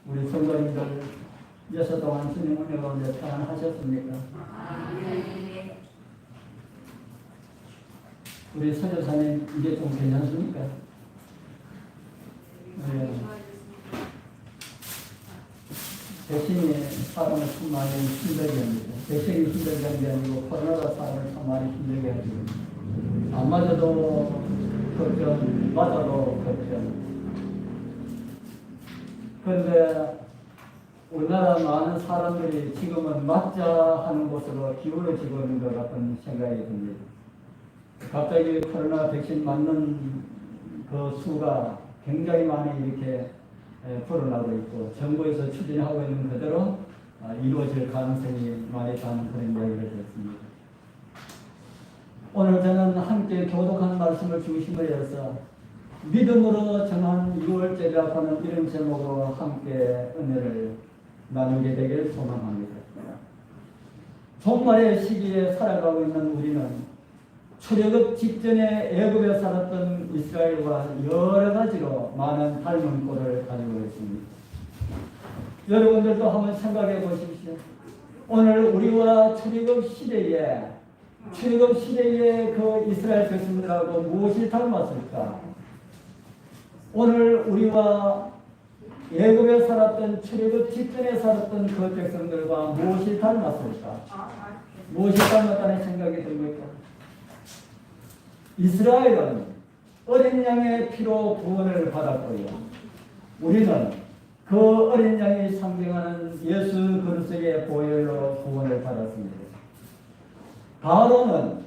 우리 성도님들 6주 동안 주님 은혜 가운데 평안하셨습니까? 우리 선교사님 이게 좀 괜찮습니까? 네. 백신이 사람을 참 많이 힘들게 합니다. 백신이 힘들게 하는 게 아니고 코로나가 사람을 참 많이 힘들게 합니다. 안 맞아도 걱정, 맞아도 걱정. 그런데 우리나라 많은 사람들이 지금은 맞자 하는 곳으로 기울어지고 있는 것 같은 생각이 듭니다. 갑자기 코로나 백신 맞는 그 수가 굉장히 많이 이렇게 불어나고 있고 정부에서 추진하고 있는 그대로 이루어질 가능성이 많이 있다는 그런 이야기를 듣습니다. 오늘 저는 함께 교독한 말씀을 중심으로 해서 믿음으로 정한 6월절이라고 하는 이런 제목으로 함께 은혜를 나누게 되길 소망합니다. 종말의 시기에 살아가고 있는 우리는 출애굽 직전에 애굽에 살았던 이스라엘과 여러 가지로 많은 닮은 꼴을 가지고 있습니다. 여러분들도 한번 생각해 보십시오. 오늘 우리와 출애굽 시대에 그 이스라엘 백성들하고 무엇이 닮았을까? 오늘 우리와 애굽에 살았던 출애굽 직전에 살았던 그 백성들과 무엇이 닮았을까? 무엇이 닮았다는 생각이 듭니까? 이스라엘은 어린 양의 피로 구원을 받았고요. 우리는 그 어린 양이 상징하는 예수 그리스도의 보혈로 구원을 받았습니다. 바로는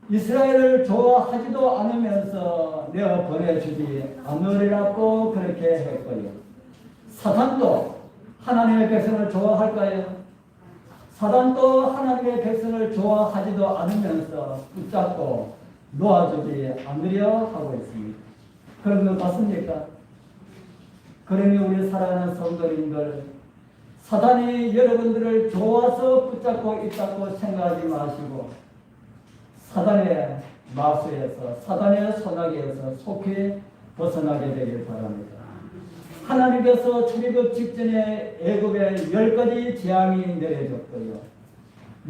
이스라엘을 좋아하지도 않으면서 내어 보내주지 않으리라고 그렇게 했고요. 사단도 하나님의 백성을 좋아할까요? 사단도 하나님의 백성을 좋아하지도 않으면서 붙잡고 놓아주지 않으려 하고 있습니다. 그런 것 같습니까? 그러니 우리 사랑하는 성도님들, 사단이 여러분들을 좋아서 붙잡고 있다고 생각하지 마시고 사단의 마수에서, 사단의 소나기에서 속히 벗어나게 되길 바랍니다. 하나님께서 출애굽 직전에 애굽에 10가지 재앙이 내려졌고요.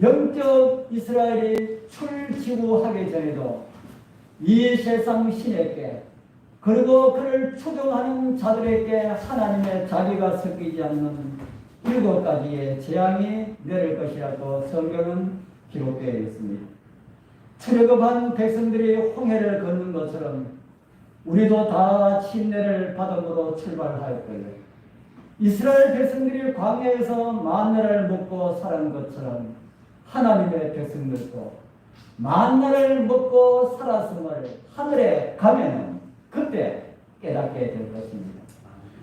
영적 이스라엘이 출지구하기 전에도 이 세상 신에게 그리고 그를 추종하는 자들에게 하나님의 자비가 섞이지 않는 7가지의 재앙이 내릴 것이라고 성경은 기록되어 있습니다. 출애굽한 백성들이 홍해를 걷는 것처럼 우리도 다 침례를 받음으로 출발할 거예요. 이스라엘 백성들이 광야에서 만나를 먹고 살은 것처럼 하나님의 백성들도 만나를 먹고 살았음을 하늘에 가면은 그때 깨닫게 될 것입니다.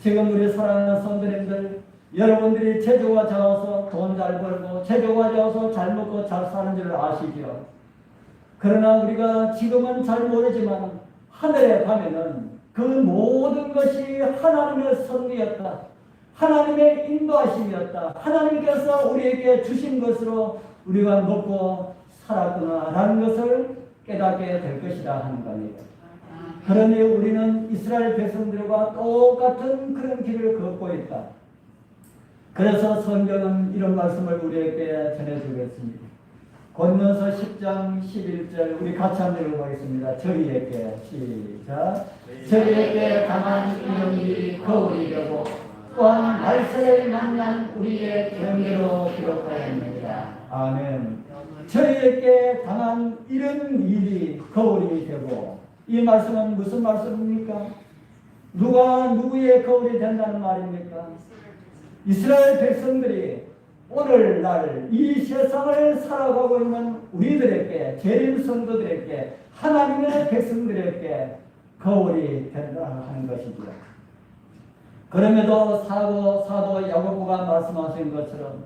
지금 우리 사랑하는 성도님들, 여러분들이 제조가 좋아서 돈 잘 벌고 제조가 좋아서 잘 먹고 잘 사는 줄 아시죠? 그러나 우리가 지금은 잘 모르지만 하늘에 가면은 그 모든 것이 하나님의 섭리였다. 하나님의 인도하심이었다. 하나님께서 우리에게 주신 것으로 우리가 먹고 살았구나라는 것을 깨닫게 될 것이다 하는 겁니다. 그러니 우리는 이스라엘 백성들과 똑같은 그런 길을 걷고 있다. 그래서 성경은 이런 말씀을 우리에게 전해주겠습니다. 고린도서 10장 11절 우리 같이 한번 읽어보겠습니다. 저희에게 시작. 저희에게 당한 이런 일이 거울이 되고 또한 말세를 만난 우리의 경계로 기록하였느니라. 아멘. 저희에게 당한 이런 일이 거울이 되고, 이 말씀은 무슨 말씀입니까? 누가 누구의 거울이 된다는 말입니까? 이스라엘 백성들이 오늘날 이 세상을 살아가고 있는 우리들에게, 재림 성도들에게, 하나님의 백성들에게 거울이 된다 하는 것이죠. 그럼에도 사도 야고보가 말씀하신 것처럼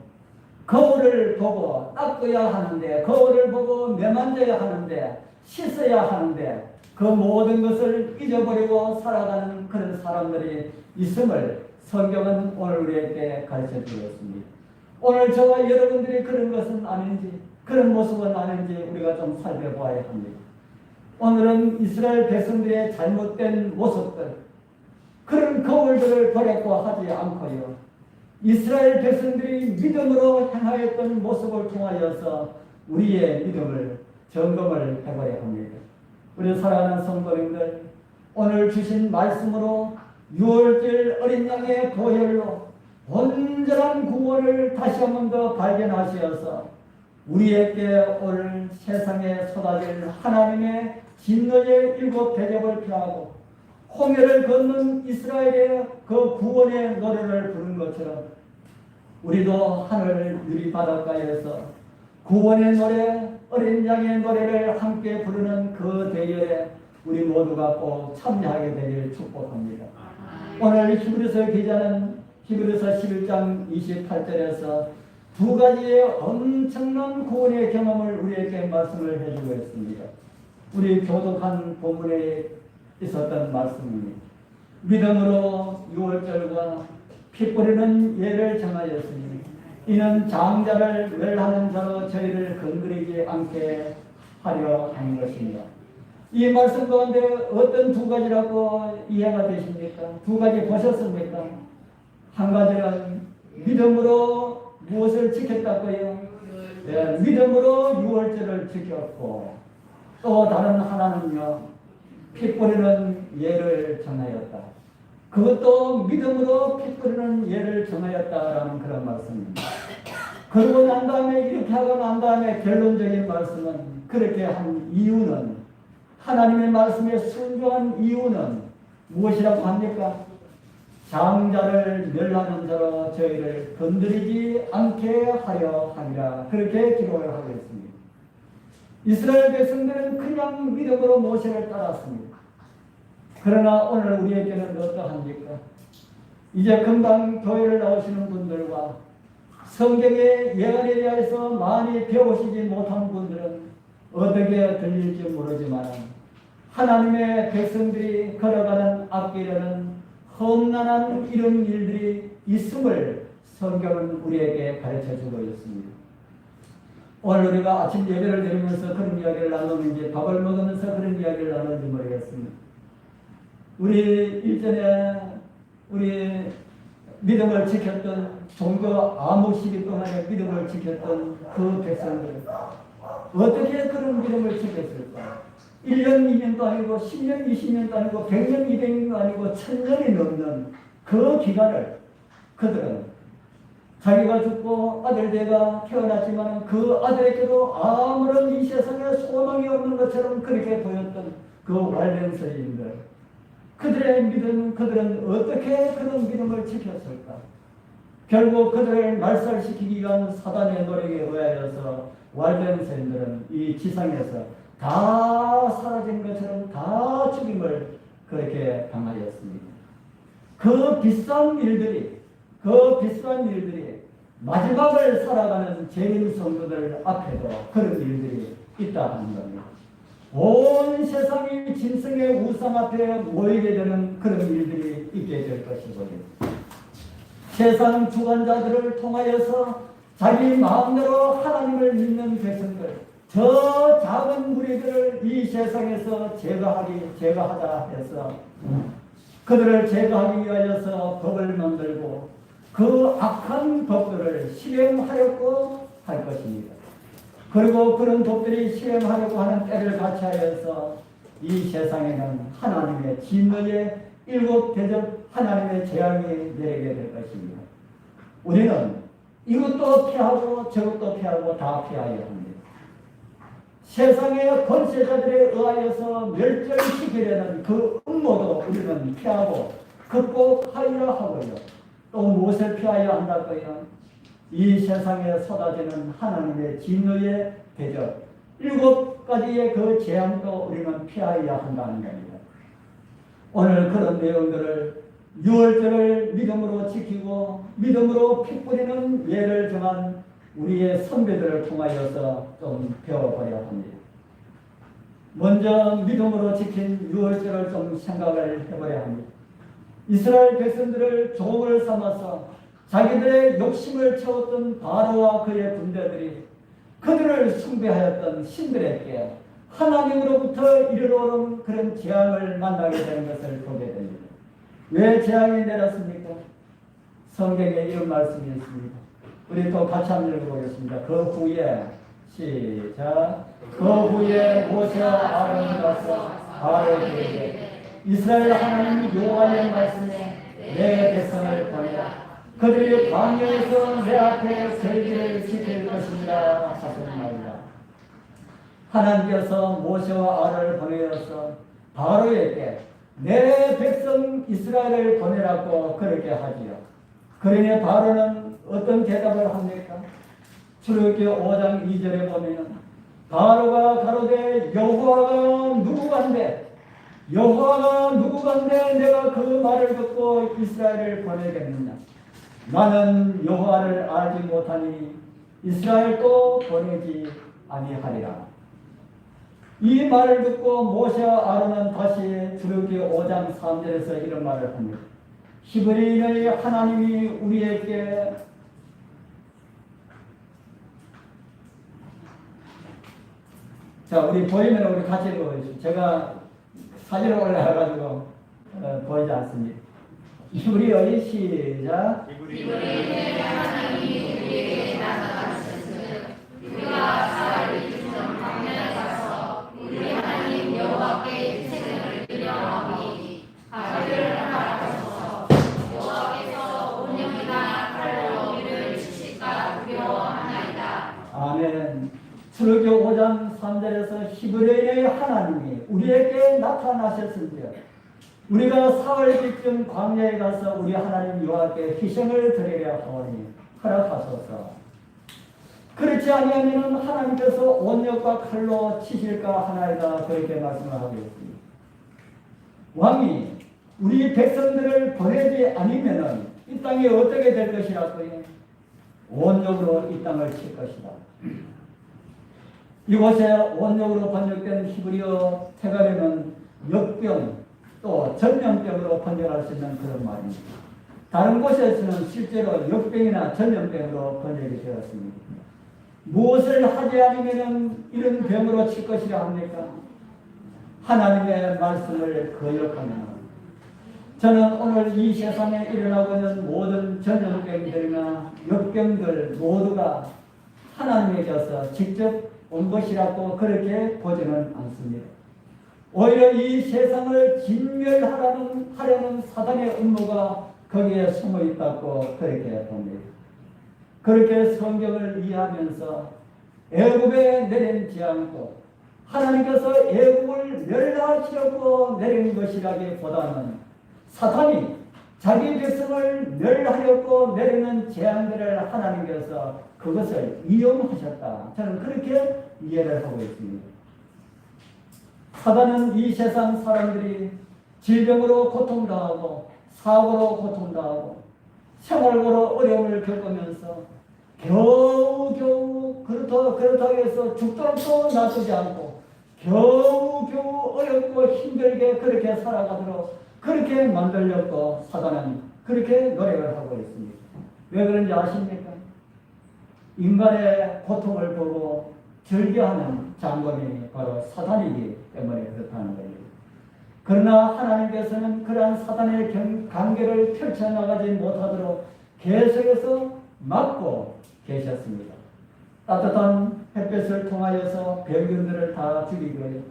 거울을 보고 닦아야 하는데, 거울을 보고 매만져야 하는데, 씻어야 하는데 그 모든 것을 잊어버리고 살아가는 그런 사람들이 있음을 성경은 오늘 우리에게 가르쳐 주었습니다. 오늘 저와 여러분들이 그런 것은 아닌지, 그런 모습은 아닌지 우리가 좀 살펴봐야 합니다. 오늘은 이스라엘 백성들의 잘못된 모습들, 그런 거울들을 버렸고 하지 않고요. 이스라엘 백성들이 믿음으로 행하였던 모습을 통하여서 우리의 믿음을 점검을 해봐야 합니다. 우리 사랑하는 성도님들, 오늘 주신 말씀으로 6월절 어린 양의 보혈로 온전한 구원을 다시 한 번 더 발견하시어서 우리에게 오늘 세상에 쏟아질 하나님의 진노의 7 대접을 피하고 홍해를 건넌 이스라엘의 그 구원의 노래를 부른 것처럼 우리도 하늘 유리 바닷가에서 구원의 노래, 어린 양의 노래를 함께 부르는 그 대열에 우리 모두가 꼭 참여하게 되길 축복합니다. 오늘 히브리서 기자는 히브리서 11장 28절에서 2가지의 엄청난 구원의 경험을 우리에게 말씀을 해주고 있습니다. 우리 교독한 본문에 있었던 말씀입니다. 믿음으로 6월절과 피 뿌리는 예를 정하였으니 이는 장자를 멸하는 자로 저희를 건드리지 않게 하려 하는 것입니다. 이 말씀 가운데 어떤 2가지라고 이해가 되십니까? 2가지 보셨습니까? 한 가지는 믿음으로 무엇을 지켰다고요? 네, 믿음으로 6월절을 지켰고 또 다른 하나는요, 피 뿌리는 예를 정하였다. 그것도 믿음으로 피 뿌리는 예를 정하였다라는 그런 말씀입니다. 그러고 난 다음에 이렇게 하고 난 다음에 결론적인 말씀은 그렇게 한 이유는 하나님의 말씀에 순종한 이유는 무엇이라고 합니까? 장자를 멸하는 자로 저희를 건드리지 않게 하려 하니라. 그렇게 기록을 하고 있습니다. 이스라엘 백성들은 그냥 믿음으로 모세를 따랐습니다. 그러나 오늘 우리에게는 어떠합니까? 이제 금방 교회를 나오시는 분들과 성경의 예언에 대해서 많이 배우시지 못한 분들은 어떻게 들릴지 모르지만 하나님의 백성들이 걸어가는 앞길에는 험난한 이런 일들이 있음을 성경은 우리에게 가르쳐주고 있습니다. 오늘 우리가 아침 예배를 드리면서 그런 이야기를 나누는지 밥을 먹으면서 그런 이야기를 나누는지 모르겠습니다. 우리 일전에 우리 믿음을 지켰던 종교 아무 시기 동안에 믿음을 지켰던 그 백성들 어떻게 그런 믿음을 지켰을까? 1년, 2년도 아니고 10년, 20년도 아니고 100년, 200년도 아니고 1000년이 넘는 그 기간을 그들은 자기가 죽고 아들대가 태어났지만 그 아들에게도 아무런 이 세상에 소망이 없는 것처럼 그렇게 보였던 그 왈렌서인들, 그들의 믿음, 그들은 어떻게 그런 믿음을 지켰을까? 결국 그들을 말살시키기 위한 사단의 노력에 의하여서 왈렌서인들은 이 지상에서 다 사라진 것처럼 다 죽임을 그렇게 당하였습니다. 그 비싼 일들이 마지막을 살아가는 재림 성도들 앞에도 그런 일들이 있다 하는 겁니다. 온 세상이 짐승의 우상 앞에 모이게 되는 그런 일들이 있게 될 것이고요. 세상 주관자들을 통하여서 자기 마음대로 하나님을 믿는 백성들, 저 작은 무리들을 이 세상에서 제거하자 해서 그들을 제거하기 위하여서 법을 만들고 그 악한 법들을 실행하려고 할 것입니다. 그리고 그런 법들이 실행하려고 하는 때를 같이하여서 이 세상에는 하나님의 진노의 7 대접, 하나님의 재앙이 내리게 될 것입니다. 우리는 이것도 피하고 저것도 피하고 다 피하여야 합니다. 세상의 권세자들에 의하여서 멸절시키려는 그 음모도 우리는 피하고 극복하여야 하고요. 또 무엇을 피하여야 한다고요? 이 세상에 쏟아지는 하나님의 진노의 대접 7가지의 그 재앙도 우리는 피하여야 한다는 겁니다. 오늘 그런 내용들을 6월절을 믿음으로 지키고 믿음으로 피 뿌리는 예를 정한 우리의 선배들을 통하여서 좀 배워봐야 합니다. 먼저 믿음으로 지킨 6월절을 좀 생각을 해봐야 합니다. 이스라엘 백성들을 종을 삼아서 자기들의 욕심을 채웠던 바로와 그의 군대들이 그들을 숭배하였던 신들에게 하나님으로부터 이르러오는 그런 재앙을 만나게 되는 것을 보게 됩니다. 왜 재앙이 내렸습니까? 성경에 이런 말씀이 있습니다. 우리 또 같이 한번 읽어보겠습니다. 그 후에 시작. 그 후에 모세와 아론이 가서 바로에게 이스라엘 하나님 여호와의 말씀에 내 백성을 보내라. 그들이 광야에서 내 앞에 절기를 지킬 것입니다 하셨나이다. 하나님께서 모세와 아론을 보내어서 바로에게 내 백성 이스라엘을 보내라고 그렇게 하지요. 그러니 바로는 어떤 대답을 합니까? 출애굽기 5장 2절에 보면 바로가 가로되 여호와가 누구간데 내가 그 말을 듣고 이스라엘을 보내겠느냐. 나는 여호와를 알지 못하니 이스라엘도 보내지 아니하리라. 이 말을 듣고 모세와 아론은 다시 출애굽기 5장 3절에서 이런 말을 합니다. 히브리인의 하나님이 우리에게 자, 우리 보이면 우리 같이 읽어보시죠. 제가 사진을 올려가지고 보이지 않습니다. 히브리어의 시작. 히브리인의 하나님이 우리에게 나타나셨으니 우리가 사흘 이전 광야에 가서 우리 하나님 여호와께 희생을 드려오니 가기를 하라하셔서 여호와께서 온영이나 칼로 우리를 치실까 두려워하나이다. 아멘. 출애굽기 5장 3절에서 히브리인의 하나님이 우리에게 나타나셨은지요. 우리가 사흘쯤 광야에 가서 우리 하나님 여호와께 희생을 드리려 하오니 허락하소서. 그렇지 아니하면 하나님께서 온역과 칼로 치실까 하나이다 그렇게 말씀을 하고 있습니다. 왕이 우리 백성들을 보내지 않으면 이 땅이 어떻게 될 것이라고요? 온역으로 이 땅을 칠 것이다. 이곳에 온역으로 번역된 히브리어 태가리는 역병 또 전염병으로 번역할 수 있는 그런 말입니다. 다른 곳에서는 실제로 역병이나 전염병으로 번역이 되었습니다. 무엇을 하지 않으면 이런 병으로 칠 것이라 합니까? 하나님의 말씀을 거역하면. 저는 오늘 이 세상에 일어나고 있는 모든 전염병들이나 역병들 모두가 하나님에게서 직접 온 것이라고 그렇게 보지는 않습니다. 오히려 이 세상을 진멸하려는 사단의 음모가 거기에 숨어 있다고 그렇게 봅니다. 그렇게 성경을 이해하면서 애굽에 내린 재앙도 하나님께서 애굽을 멸하시려고 내린 것이라기보다는 사탄이 자기 백성을 멸하려고 내리는 재앙들을 하나님께서 그것을 이용하셨다. 저는 그렇게 이해를 하고 있습니다. 사단은 이 세상 사람들이 질병으로 고통당하고 사고로 고통당하고 생활고로 어려움을 겪으면서 겨우겨우 그렇다고 해서 죽도록도 놔두지 않고 겨우겨우 어렵고 힘들게 그렇게 살아가도록 그렇게 만들려고 사단은 그렇게 노력을 하고 있습니다. 왜 그런지 아십니까? 인간의 고통을 보고 절개하는 장본이 바로 사단이기 때문에 그렇다는 겁니다. 그러나 하나님께서는 그러한 사단의 관계를 펼쳐나가지 못하도록 계속해서 막고 계셨습니다. 따뜻한 햇볕을 통하여서 병균들을 다 죽이고요.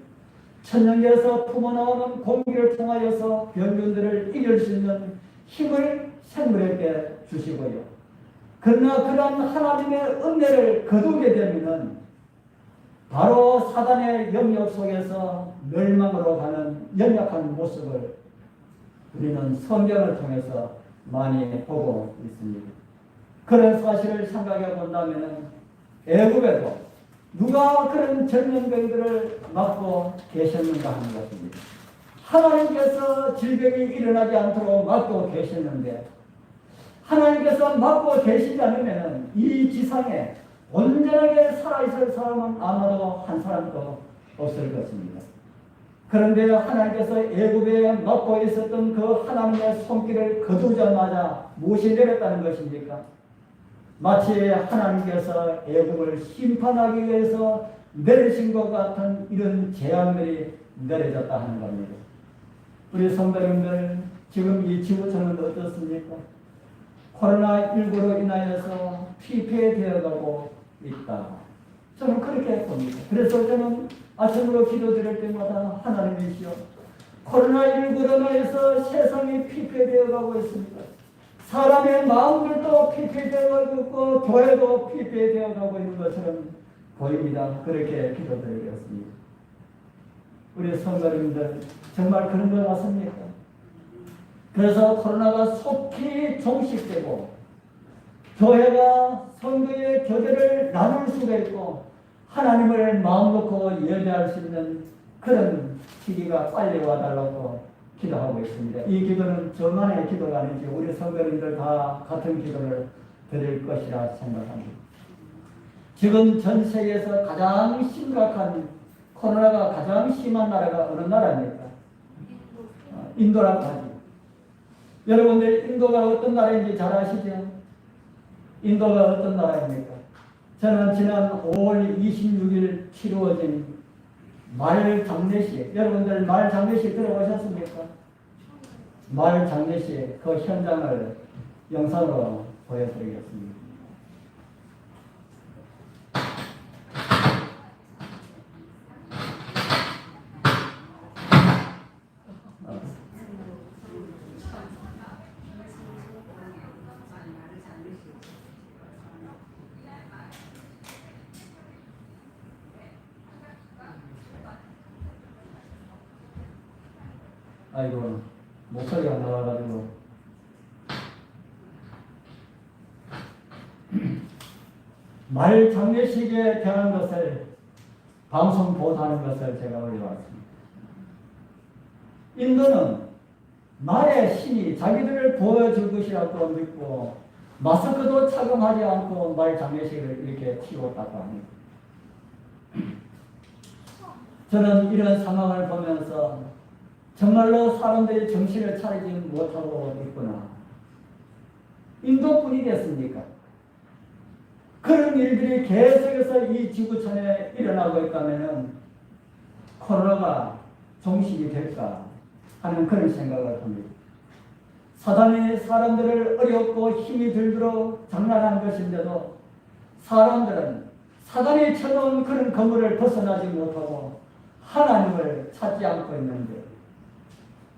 천년계에서 품어나오는 공기를 통하여서 병균들을 이길 수 있는 힘을 생물에게 주시고요. 그러나 그러한 하나님의 은혜를 거두게 되면 바로 사단의 영역 속에서 멸망으로 가는 연약한 모습을 우리는 성경을 통해서 많이 보고 있습니다. 그런 사실을 생각해 본다면 애굽에도 누가 그런 전염병들을 막고 계셨는가 하는 것입니다. 하나님께서 질병이 일어나지 않도록 막고 계셨는데 하나님께서 막고 계시지 않으면 이 지상에 온전하게 살아있을 사람은 아마도 한 사람도 없을 것입니다. 그런데 하나님께서 애굽에 막고 있었던 그 하나님의 손길을 거두자마자 무엇이 내렸다는 것입니까? 마치 하나님께서 애굽을 심판하기 위해서 내리신 것 같은 이런 재앙들이 내려졌다 하는 겁니다. 우리 성도님들 지금 이 지구촌은 어떻습니까? 코로나19로 인하여서 피폐되어가고 있다. 저는 그렇게 봅니다. 그래서 저는 아침으로 기도드릴 때마다 하나님이시여, 코로나19로 인하여서 세상이 피폐되어가고 있습니다. 사람의 마음들도 피폐되어가고 있고 교회도 피폐되어가고 있는 것처럼 보입니다. 그렇게 기도드리겠습니다. 우리 성도님들 정말 그런 것 같습니까? 그래서 코로나가 속히 종식되고 교회가 성도의 교제를 나눌 수가 있고 하나님을 마음 놓고 예배할 수 있는 그런 시기가 빨리 와달라고 기도하고 있습니다. 이 기도는 저만의 기도가 아니지 우리 성도님들 다 같은 기도를 드릴 것이라 생각합니다. 지금 전 세계에서 가장 심각한 코로나가 가장 심한 나라가 어느 나라입니까? 인도라고 하죠. 여러분들 인도가 어떤 나라인지 잘 아시죠? 인도가 어떤 나라입니까? 저는 지난 5월 26일 치루어진 말 장례식, 여러분들 말 장례식 들어보셨습니까? 말 장례식 그 현장을 영상으로 보여드리겠습니다. 아이고, 목소리가 나와가지고. 말 장례식에 대한 것을 방송 보도하는 것을 제가 올려왔습니다. 인도는 말의 신이 자기들을 보여줄 것이라고 믿고 마스크도 착용하지 않고 말 장례식을 이렇게 치렀다고 합니다. 저는 이런 상황을 보면서 정말로 사람들이 정신을 차리지 못하고 있구나. 인도뿐이겠습니까? 그런 일들이 계속해서 이 지구촌에 일어나고 있다면 코로나가 종식이 될까 하는 그런 생각을 합니다. 사단이 사람들을 어렵고 힘이 들도록 장난한 것인데도 사람들은 사단이 쳐놓은 그런 건물을 벗어나지 못하고 하나님을 찾지 않고 있는데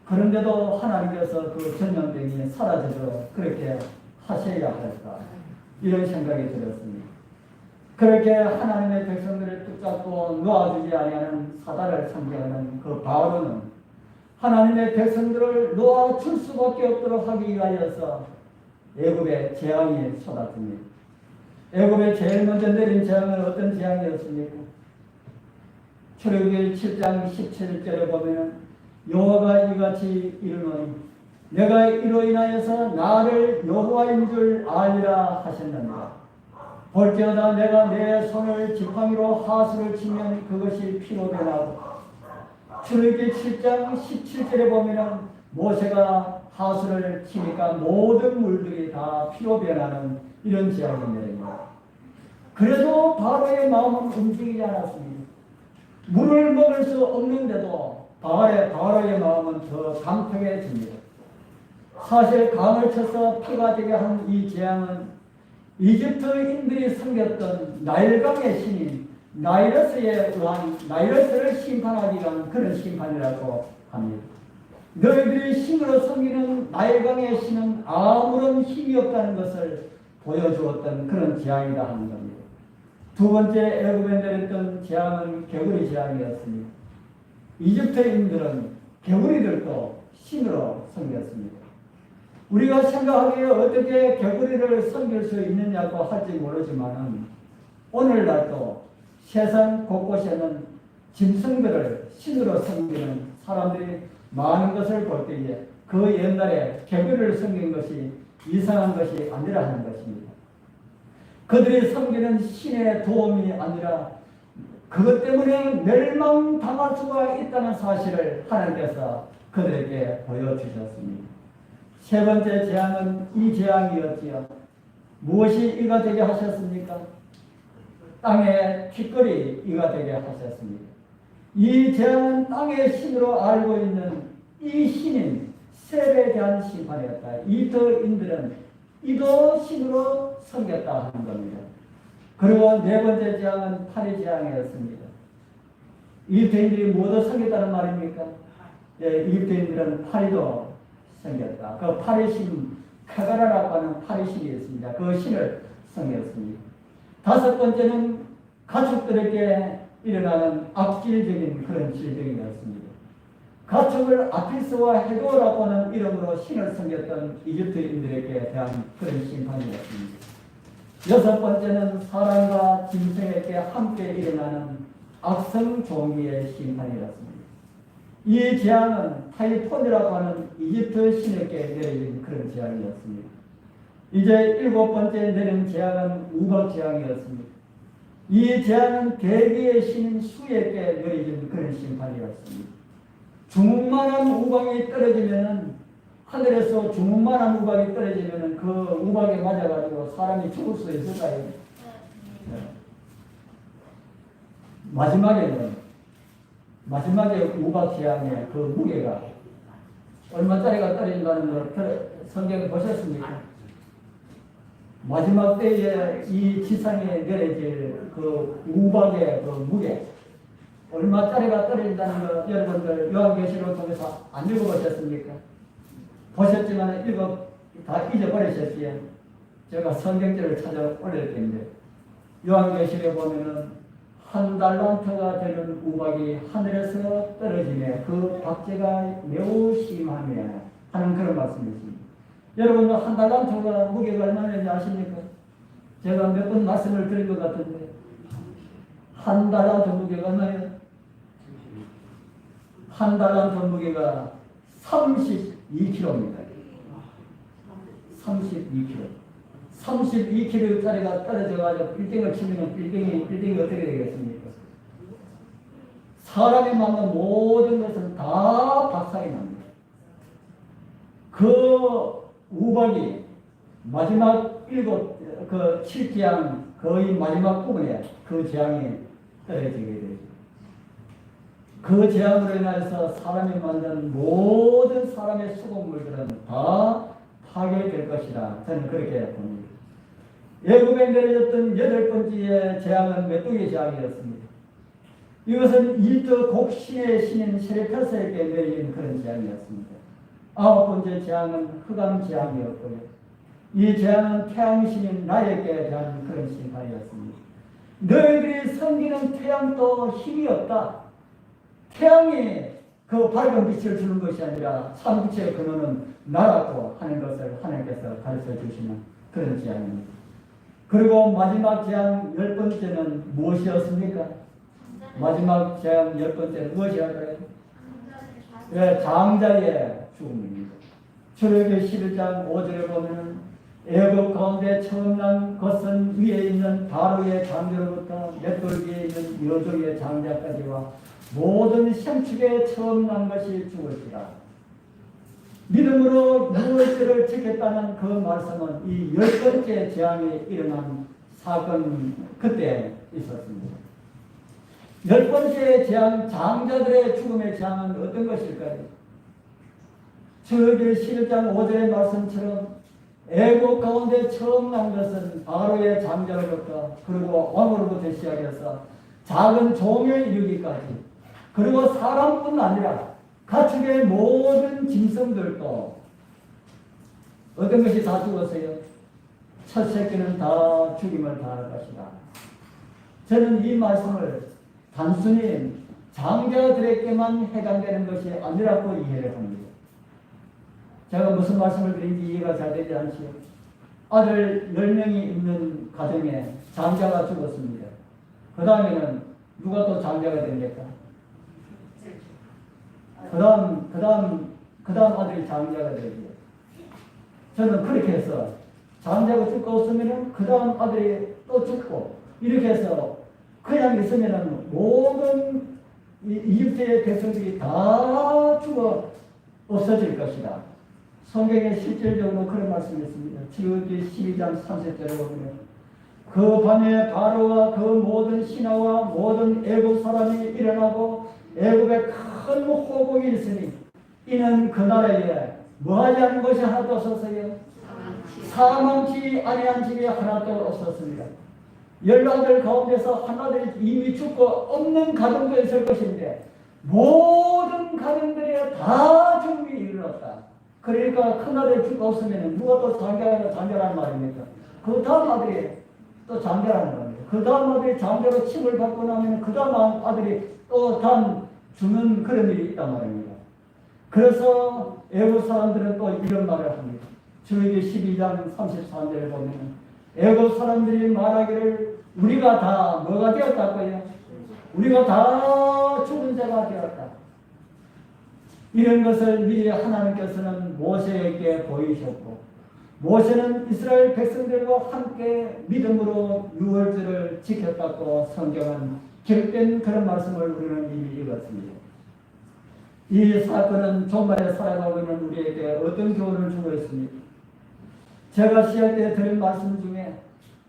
그런데도 하나님께서 그 전염병이 사라지도록 그렇게 하셔야 할까 이런 생각이 들었습니다. 그렇게 하나님의 백성들을 붙잡고 놓아주지 아니하는 사단을 상대하는 그 바로는 하나님의 백성들을 놓아줄 수밖에 없도록 하기 위하여서 애굽에 재앙이 쏟아집니다. 애굽에 제일 먼저 내린 재앙은 어떤 재앙이었습니까? 출애굽기 7장 17절에 보면 여호와가 이같이 이르노니 내가 이로 인하여서 나를 여호와인 줄 알리라 하셨느니라. 볼지어다 내가 내 손을 지팡이로 하수를 치면 그것이 피로 변하고 출애굽기 7장 17절에 보면 모세가 하수를 치니까 모든 물들이 다 피로 변하는 이런 재앙이 내립니다. 그래도 바로의 마음은 움직이지 않았습니다. 물을 먹을 수 없는데도 바로의 마음은 더 강팍해집니다. 사실 강을 쳐서 피가 되게 한 이 재앙은 이집트인들이 섬겼던 나일강의 신인 나이러스에 의한 나이러스를 심판하기 위한 그런 심판이라고 합니다. 너희들이 신으로 섬기는 나일강의 신은 아무런 힘이 없다는 것을 보여주었던 그런 재앙이다 하는 겁니다. 두 번째 애굽에 내렸던 재앙은 개구리 재앙이었습니다. 이집트인들은 개구리들도 신으로 섬겼습니다. 우리가 생각하기에 어떻게 개구리를 섬길 수 있느냐고 할지 모르지만 오늘날도 세상 곳곳에는 짐승들을 신으로 섬기는 사람들이 많은 것을 볼 때에 그 옛날에 개구리를 섬긴 것이 이상한 것이 아니라 하는 것입니다. 그들이 섬기는 신의 도움이 아니라 그것 때문에 멸망당할 수가 있다는 사실을 하나님께서 그들에게 보여주셨습니다. 세 번째 재앙은 이 재앙이었지요. 무엇이 이가 되게 하셨습니까? 땅의 티끌이 이가 되게 하셨습니다. 이 재앙은 땅의 신으로 알고 있는 이 신인 셋에 대한 심판이었다. 이터인들은 이도 신으로 섬겼다 하는 겁니다. 그리고 네 번째 재앙은 파리 재앙이었습니다. 이집트인들이 뭐도 섬겼다는 말입니까? 예, 이집트인들은 파리도 섬겼다. 그 파리 신, 카가라라고 하는 파리 신이 있습니다. 그 신을 섬겼습니다. 다섯 번째는 가축들에게 일어나는 악질적인 그런 질병이었습니다. 가축을 아피스와 헤도라고 하는 이름으로 신을 섬겼던 이집트인들에게 대한 그런 심판이었습니다. 여섯 번째는 사람과 짐승에게 함께 일어나는 악성 종기의 심판이었습니다. 이 재앙은 타이폰이라고 하는 이집트 신에게 내려진 그런 재앙이었습니다. 이제 일곱 번째 내린 재앙은 우박 재앙이었습니다. 이 재앙은 대기의 신인 수에게 내려진 그런 심판이었습니다. 주먹만한 우박이 떨어지면은, 하늘에서 주먹만한 우박이 떨어지면은 그 우박에 맞아가지고 사람이 죽을 수 있을까요? 네. 마지막에 우박 재앙의 그 무게가 얼마짜리가 떨어진다는 걸 성경에 보셨습니까? 마지막 때에 이 지상에 내려질 그 우박의 그 무게, 얼마짜리가 떨어진다는 거 여러분들 요한계시록을 통해서 안 읽어보셨습니까? 보셨지만 다 잊어버리셨지요. 제가 성경절을 찾아 올릴 텐데, 요한계시록에 보면은 한 달란트가 되는 우박이 하늘에서 떨어지네 그 박제가 매우 심하네 하는 그런 말씀이 있습니다. 여러분들 한 달란트가 무게가 얼마나 되는지 아십니까? 제가 몇 번 말씀을 드린 것 같은데, 한 달란트 무게가 얼마예요? 한 달란트 무게가 32kg입니다. 32kg. 32kg짜리가 떨어져가지고 빌딩을 치면 빌딩이 어떻게 되겠습니까? 사람이 만든 모든 것은 다 박살이 납니다. 그 우박이 마지막 7재앙 거의 마지막 부분에 그 재앙이 떨어지게 되죠. 그 재앙으로 인해서 사람이 만든 모든 사람의 수고물들은 다 파괴될 것이다. 저는 그렇게 봅니다. 애굽에 내려졌던 여덟 번째 재앙은 메뚜기 재앙이었습니다. 이것은 이집트 곡신의 신인 세레타스에게 내린 그런 재앙이었습니다. 아홉 번째 재앙은 흑암 재앙이었고요. 이 재앙은 태양신인 나에게 대한 그런 심판이었습니다. 너희들이 섬기는 태양도 힘이 없다. 태양이 그 밝은 빛을 주는 것이 아니라 삼국지의 근원은 나라고 하는 것을 하나님께서 가르쳐 주시는 그런 재앙입니다. 그리고 마지막 재앙 열 번째는 무엇이었습니까? 마지막 재앙 열 번째는 무엇이었까요? 네, 장자의 죽음입니다. 출애굽기 11장 5절에 보면 애굽 가운데 처음 난 것은 위에 있는 바로의 장자로부터 맷돌 위에 있는 여종의 장자까지와 모든 생축에 처음 난 것이 죽을지라. 믿음으로 유월절을 지켰다는 그 말씀은 이 열 번째 재앙이 일어난 사건 그때 있었습니다. 열 번째 재앙, 장자들의 죽음의 재앙은 어떤 것일까요? 출애굽기 11장 5절의 말씀처럼 애국 가운데 처음 난 것은 바로의 장자로부터 그리고 왕으로부터 시작해서 작은 종에 이르기까지, 그리고 사람뿐 아니라 가축의 모든 짐승들도 어떤 것이 다 죽었어요? 첫 새끼는 다 죽임을 당할 것이다. 저는 이 말씀을 단순히 장자들에게만 해당되는 것이 아니라고 이해를 합니다. 제가 무슨 말씀을 드린지 이해가 잘 되지 않지요? 아들 10명이 있는 가정에 장자가 죽었습니다. 그 다음에는 누가 또 장자가 됩니까? 그 다음 아들이 장자가 되죠. 저는 그렇게 해서 장자가 죽고 없으면은 그 다음 아들이 또 죽고, 이렇게 해서 그냥 있으면은 모든 이집트의 백성들이 다 죽어 없어질 것이다. 성경에 실질적으로 그런 말씀이 있습니다. 출애굽기 12장 30절에 보면 그 밤에 바로와 그 모든 신하와 모든 애굽 사람이 일어나고 애굽에 큰 호곡이 있으니 이는 그 나라에 뭐하지 않은 것이 하나도 없었어요. 사망치 아니한 집이 하나도 없었습니다. 10아들 가운데서 하나들이 이미 죽고 없는 가정도 있을 것인데 모든 가정들이 다 죽음이 이르렀다. 그러니까 큰아들이 죽고 없으면 누가 또 장자라는 말입니까? 그 다음 아들이 또 장자라는 겁니다. 그 다음 아들이 장자로 침을 받고 나면 그 다음 아들이 또 주는 그런 일이 있단 말입니다. 그래서 애국 사람들은 또 이런 말을 합니다. 출애굽기 12장 33절을 보면 애국 사람들이 말하기를 우리가 다 뭐가 되었다고요? 우리가 다 죽은 자가 되었다. 이런 것을 미리 하나님께서는 모세에게 보이셨고 모세는 이스라엘 백성들과 함께 믿음으로 유월절을 지켰다고 성경은 기록된 그런 말씀을 우리는 이미 읽었습니다. 이 사건은 종말에 살아가고 있는 우리에게 어떤 교훈을 주고 있습니까? 제가 시작 때 드린 말씀 중에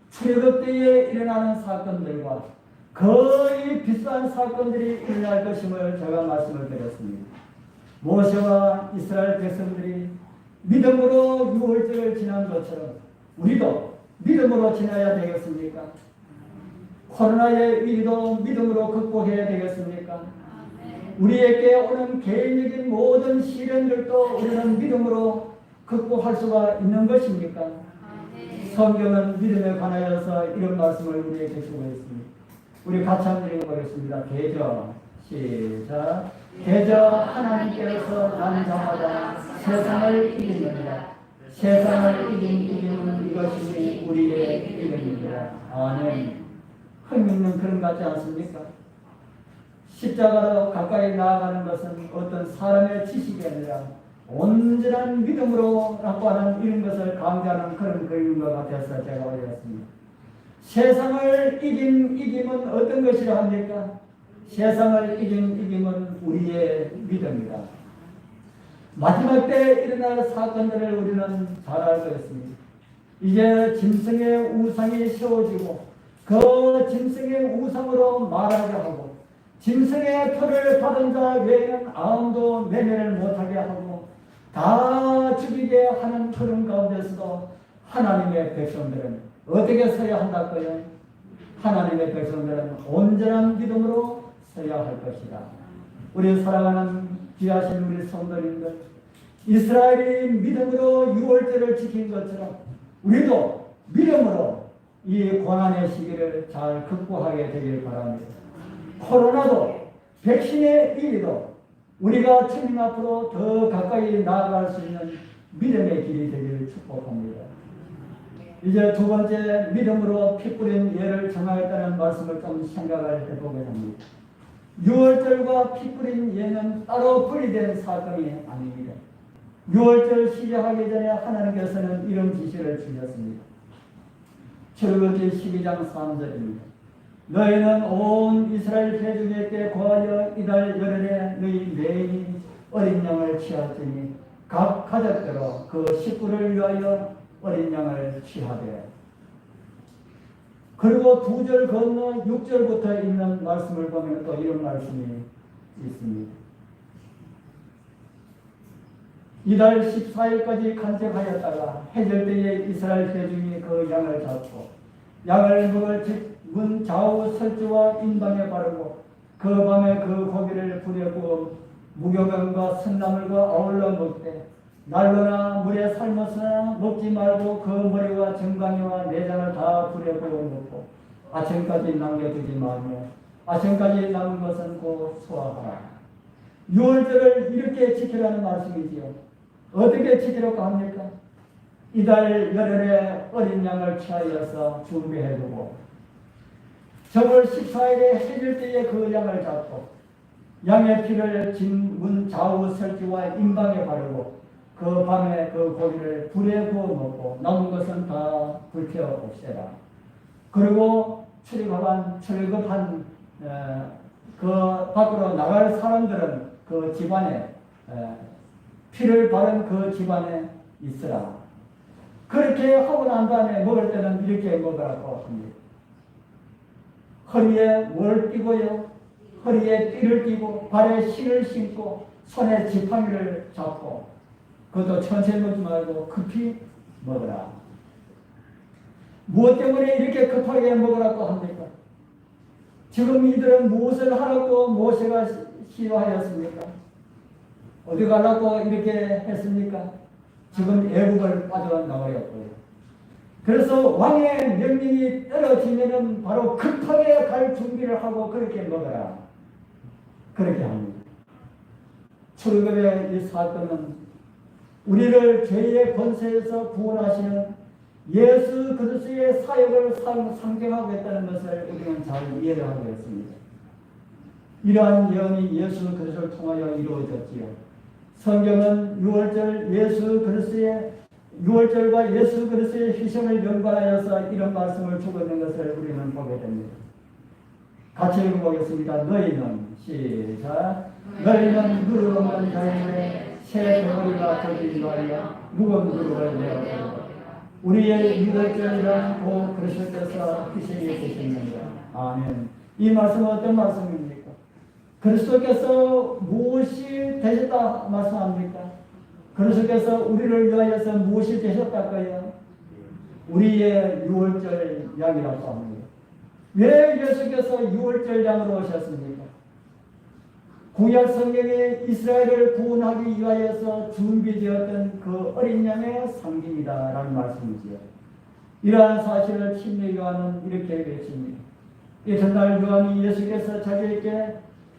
출애굽 때에 일어나는 사건들과 거의 비슷한 사건들이 일어날 것임을 제가 말씀을 드렸습니다. 모세와 이스라엘 백성들이 믿음으로 유월절을 지난 것처럼 우리도 믿음으로 지나야 되겠습니까? 코로나의 위기도 믿음으로 극복해야 되겠습니까? 우리에게 오는 개인적인 모든 시련들도 우리는 믿음으로 극복할 수가 있는 것입니까? 성경은 믿음에 관하여서 이런 말씀을 우리에게 주고 있습니다. 우리 같이 한번 읽어보겠습니다. 대저 시작. 대저 하나님께서 난 자마다 세상을 이깁니다. 세상을 이긴 이김은 이것이 우리의 이름입니다. 아멘. 흥미있는 그런 것 같지 않습니까? 십자가로 가까이 나아가는 것은 어떤 사람의 지식이 아니라 온전한 믿음으로 나타나는 이런 것을 강조하는 그런 글인 것 같아서 제가 올렸습니다. 세상을 이긴 이김은 어떤 것이라 합니까? 세상을 이긴 이김은 우리의 믿음이다. 마지막 때 일어날 사건들을 우리는 잘 알고 있습니다. 이제 짐승의 우상이 세워지고 그 짐승의 우상으로 말하게 하고 짐승의 표를 받은 자 외에는 아무도 매매를 못하게 하고 다 죽이게 하는 그런 가운데서도 하나님의 백성들은 어떻게 서야 한다고요? 하나님의 백성들은 온전한 믿음으로 서야 할 것이다. 우리 사랑하는 귀하신 우리 성도님들, 이스라엘이 믿음으로 유월절을 지킨 것처럼 우리도 믿음으로 이 고난의 시기를 잘 극복하게 되길 바랍니다. 코로나도 백신의 일이도 우리가 주님 앞으로 더 가까이 나아갈 수 있는 믿음의 길이 되기를 축복합니다. 이제 두 번째 믿음으로 피 뿌린 예를 정하였다는 말씀을 좀 생각을 해보게 합니다. 유월절과 피 뿌린 예는 따로 분리된 사건이 아닙니다. 유월절 시작하기 전에 하나님께서는 이런 지시를 주셨습니다. 출애굽기 12장 3절입니다. 너희는 온 이스라엘 회중에게 고하여 이달 열흘에 너희 매인이 어린 양을 취할지니 각 가족대로 그 식구를 위하여 어린 양을 취하되. 그리고 2절 건너 6절부터 있는 말씀을 보면 또 이런 말씀이 있습니다. 이달 14일까지 간직하였다가 해질 때에 이스라엘 회중이 그 양을 잡고 양을 먹을 즉 문 좌우 설주와 인방에 바르고 그 밤에 그 고기를 불에 구워 무교병과 쓴나물과 어울러 먹되 날로나 물에 삶았으나 먹지 말고 그 머리와 정강이와 내장을 다 불에 구워 먹고 아침까지 남겨두지 말며 아침까지 남은 것은 곧 소화하라. 유월절을 이렇게 지키라는 말씀이지요. 어떻게 지키려고 합니까? 이달 열흘에 어린 양을 취하여서 준비해두고 저걸 14일에 해질 때에 그 양을 잡고 양의 피를 문 좌우 설주와 인방에 바르고 그 밤에 그 고기를 불에 구워 먹고 남은 것은 다 불태워 봅시다. 그리고 출애굽한 그 밖으로 나갈 사람들은 그 집안에 피를 바른 그 집안에 있으라. 그렇게 하고 난 다음에 먹을 때는 이렇게 먹으라고 합니다. 허리에 뭘 띠고요? 허리에 띠를 띠고 발에 실을 신고 손에 지팡이를 잡고 그것도 천천히 먹지 말고 급히 먹으라. 무엇 때문에 이렇게 급하게 먹으라고 합니까? 지금 이들은 무엇을 하라고 모세가 시도하였습니까? 어디 가려고 이렇게 했습니까? 지금 애국을 빠져나와였고요. 그래서 왕의 명령이 떨어지면은 바로 급하게 갈 준비를 하고 그렇게 먹어라. 그렇게 합니다. 출애굽의 이 사건은 우리를 죄의 권세에서 구원하시는 예수 그리스도의 사역을 상징하고 있다는 것을 우리는 잘 이해를 하고 있습니다. 이러한 예언이 예수 그리스도를 통하여 이루어졌지요. 성경은 6월절 예수 그리스도의 6월절과 예수 그리스도의 희생을 연관하여서 이런 말씀을 주고 있는 것을 우리는 보게 됩니다. 같이 읽어보겠습니다. 너희는 시작. 너희는 누룩 없는 자에게 새 덩어리가 되기 위하여 무거운 누룩을 내어 우리의 유월절이란 고 그리스도께서 희생해 주셨느니라. 아멘. 이 말씀은 어떤 말씀입니까? 그리스도께서 무엇이 되셨다 말씀합니까? 그리스도께서 우리를 위하여서 무엇이 되셨다고요? 우리의 유월절 양이라고 합니다. 왜 예수께서 유월절 양으로 오셨습니까? 구약 성경에 이스라엘을 구원하기 위하여서 준비되었던 그 어린 양의 상징이다라는 말씀이지요. 이러한 사실을 침례 요한은 이렇게 외칩니다. 이튿날 요한이 예수께서 자기에게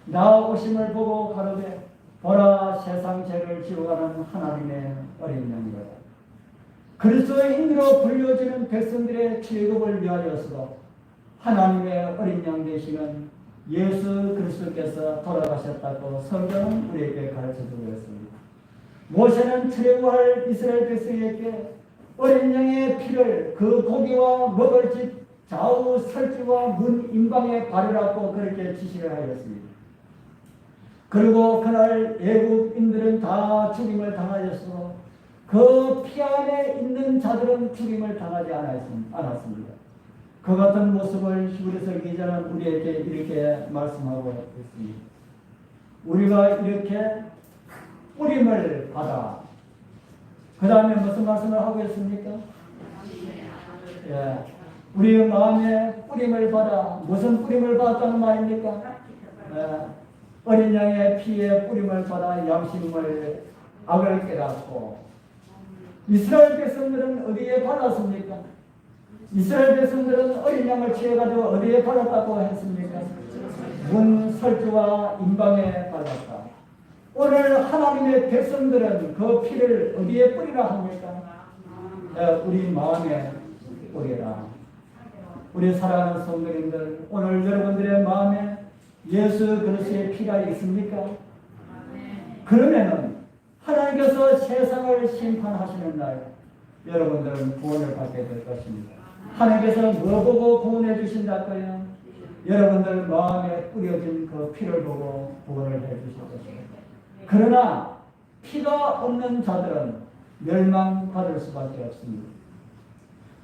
나오심을 보고 가로되 보라 세상 죄를 지어가는 하나님의 어린 양이로다. 그리스도의 인으로 불려지는 백성들의 출애굽을 위하여서도 하나님의 어린 양 되시는 예수 그리스도께서 돌아가셨다고 성경은 우리에게 가르쳐주고 있습니다. 모세는 출애굽할 이스라엘 백성에게 어린 양의 피를 그 고기와 먹을 집 좌우 설주와 문 임방에 바르라고 그렇게 지시를 하였습니다. 그리고 그날 애국인들은 다 죽임을 당하였으므로 그 피 안에 있는 자들은 죽임을 당하지 않았습니다. 그 같은 모습을 히브리서 기자는 우리에게 이렇게 말씀하고 있습니다. 우리가 이렇게 뿌림을 받아. 그 다음에 무슨 말씀을 하고 있습니까? 예, 우리 마음에 뿌림을 받아. 무슨 뿌림을 받았다는 말입니까? 예, 어린 양의 피에 뿌림을 받아 양심을 악을 깨닫고. 이스라엘 백성들은 어디에 받았습니까? 이스라엘 백성들은 어린 양을 취해가지고 어디에 받았다고 했습니까? 문 설주와 임방에 받았다. 오늘 하나님의 백성들은 그 피를 어디에 뿌리라 합니까? 우리 마음에 뿌리라. 우리 사랑하는 성도님들, 오늘 여러분들의 마음에 예수 그리스도의 피가 있습니까? 그러면은 하나님께서 세상을 심판하시는 날 여러분들은 구원을 받게 될 것입니다. 하나님께서 뭐 보고 구원해 주신다고요? 여러분들 마음에 뿌려진 그 피를 보고 구원을 해 주실 것입니다. 그러나 피가 없는 자들은 멸망받을 수밖에 없습니다.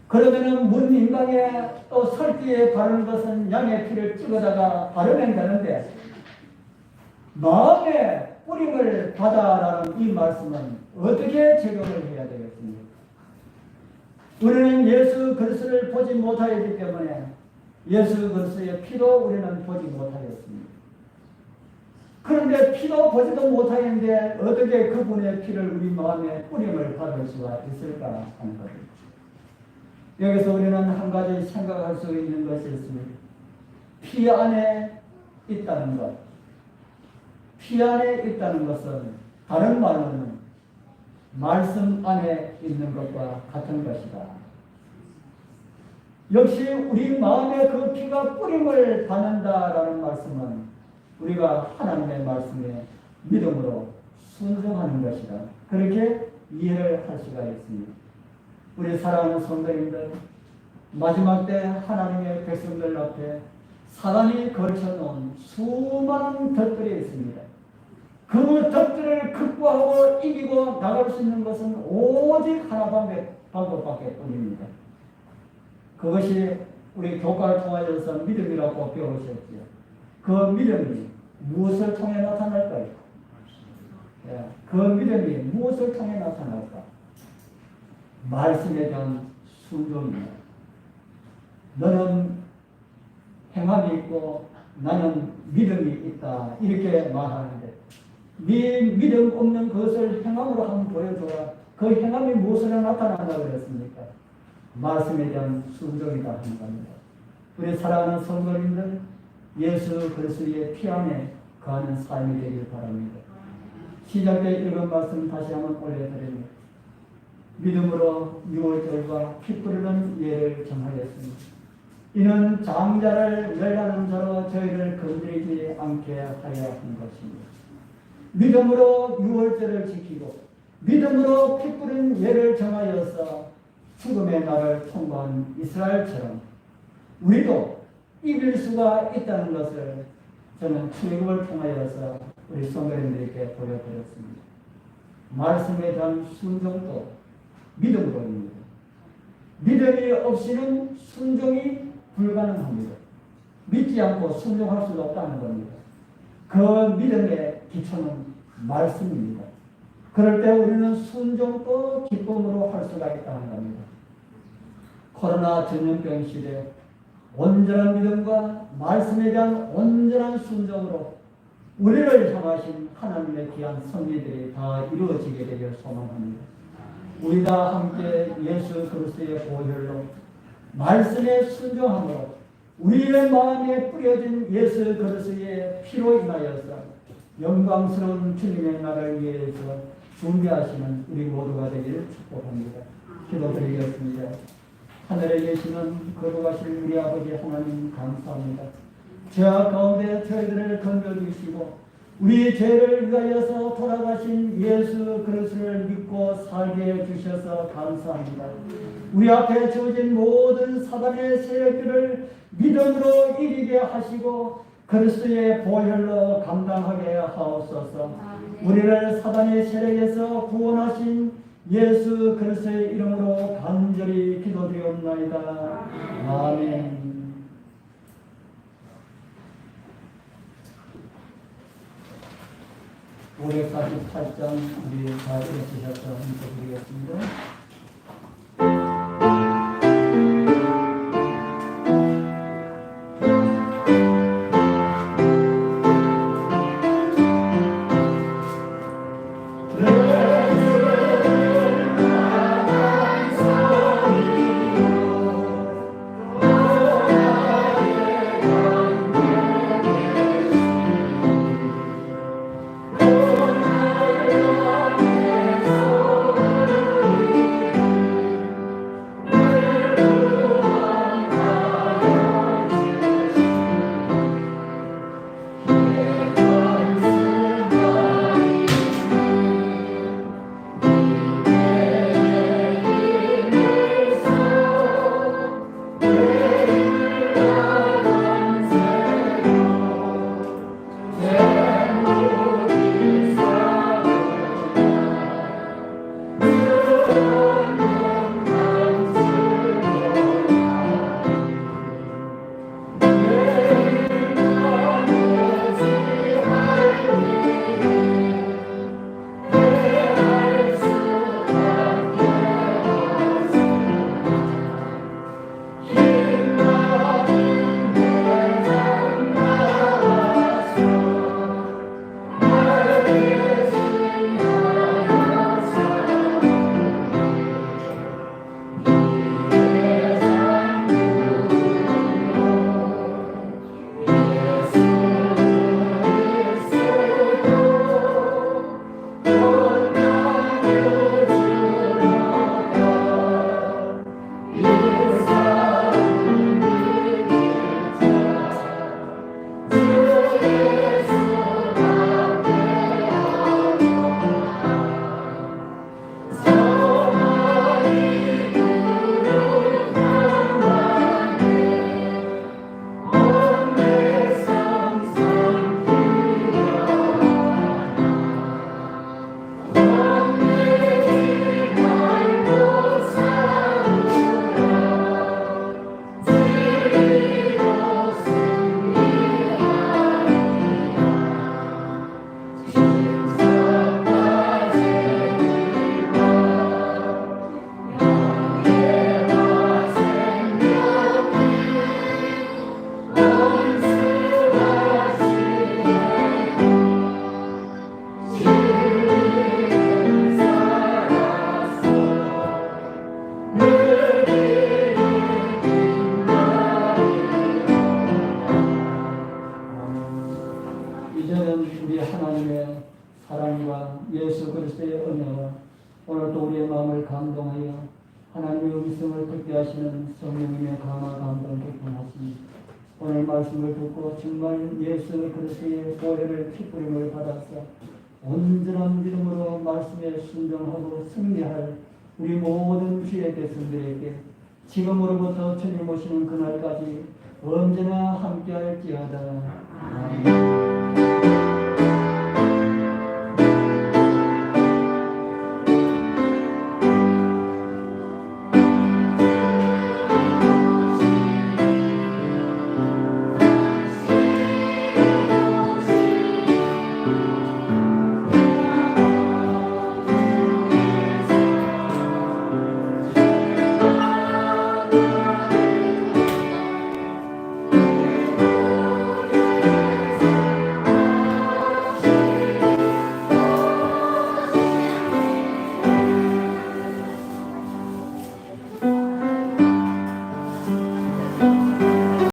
그러면은 문 임방에 또 설기에 바르는 것은 양의 피를 찍어다가 바르면 되는데 마음에 뿌림을 받아라는 이 말씀은 어떻게 적용을 해야 되겠습니까? 우리는 예수 그리스도를 보지 못하였기 때문에 예수 그리스도의 피도 우리는 보지 못하였습니다. 그런데 피도 보지도 못하였는데 어떻게 그분의 피를 우리 마음에 뿌림을 받을 수가 있을까 하는 것입니다. 여기서 우리는 한 가지 생각할 수 있는 것이 있습니다. 피 안에 있다는 것. 피 안에 있다는 것은 다른 말로는 말씀 안에 있는 것과 같은 것이다. 역시 우리 마음에 그 피가 뿌림을 받는다라는 말씀은 우리가 하나님의 말씀에 믿음으로 순종하는 것이다. 그렇게 이해를 할 수가 있습니다. 우리 사랑하는 성도님들, 마지막 때 하나님의 백성들 앞에 사단이 걸쳐놓은 수많은 덫들이 있습니다. 그 덫들을 극복하고 이기고 나갈 수 있는 것은 오직 하나 방법밖에 뿐입니다. 그것이 우리 교과를 통하여서 믿음이라고 배우셨지요. 그 믿음이 무엇을 통해 나타날까요? 그 믿음이 무엇을 통해 나타날까? 말씀에 대한 순종입니다. 너는 행함이 있고 나는 믿음이 있다 이렇게 말하는데 네 믿음 없는 것을 행함으로 한번 보여줘라. 그 행함이 무엇으로 나타난다고 그랬습니까? 말씀에 대한 순종이다 하는 겁니다. 우리 사랑하는 성도님들 예수 그리스도의 피 안에 거하는 삶이 되길 바랍니다. 시작 때 읽은 말씀 다시 한번 올려드립니다. 믿음으로 유월절과 피 뿌리는 예를 정하였습니다. 이는 장자를 멸하는 자로 저희를 건드리지 않게 하여 한 것입니다. 믿음으로 유월절을 지키고 믿음으로 피 뿌린 예를 정하여서 죽음의 날을 통과한 이스라엘처럼 우리도 이길 수가 있다는 것을 저는 출애굽을 통하여서 우리 성도님들에게 보여드렸습니다. 말씀에 대한 순종도 믿음으로입니다. 믿음이 없이는 순종이 불가능합니다. 믿지 않고 순종할 수가 없다는 겁니다. 그 믿음의 기초는 말씀입니다. 그럴 때 우리는 순종도 기쁨으로 할 수가 있다는 겁니다. 코로나 전염병 시대 온전한 믿음과 말씀에 대한 온전한 순종으로 우리를 향하신 하나님의 귀한 섭리들이 다 이루어지게 되길 소망합니다. 우리 다 함께 예수 그리스도의 보혈로 말씀에 순종함으로 우리의 마음에 뿌려진 예수 그리스도의 피로 인하여서 영광스러운 주님의 날을 위해서 준비하시는 우리 모두가 되기를 축복합니다. 기도드리겠습니다. 하늘에 계시는 거룩하신 우리 아버지 하나님 감사합니다. 죄악 가운데 저희들을 건져주시고 우리 죄를 위하여서 돌아가신 예수 그리스도를 믿고 살게 해주셔서 감사합니다. 우리 앞에 주어진 모든 사단의 세력들을 믿음으로 이기게 하시고 그리스도의 보혈로 감당하게 하옵소서. 우리를 사단의 세력에서 구원하신 예수 그리스도의 이름으로 간절히 기도드리옵나이다. 아멘. 548장 우리 다 읽으셔서 읽어드리겠습니다. 마음을 감동하여 하나님의 음성을 듣게 하시는 성령님의 강화 감동을 경험하십니다. 오늘 말씀을 듣고 정말 예수 그리스도의 보혈을 피부림을 받아서 온전한 믿음으로 말씀에 순종하고 승리할 우리 모든 주의 백성들에게 지금으로부터 주님 오시는 그날까지 언제나 함께할지어다. 아멘.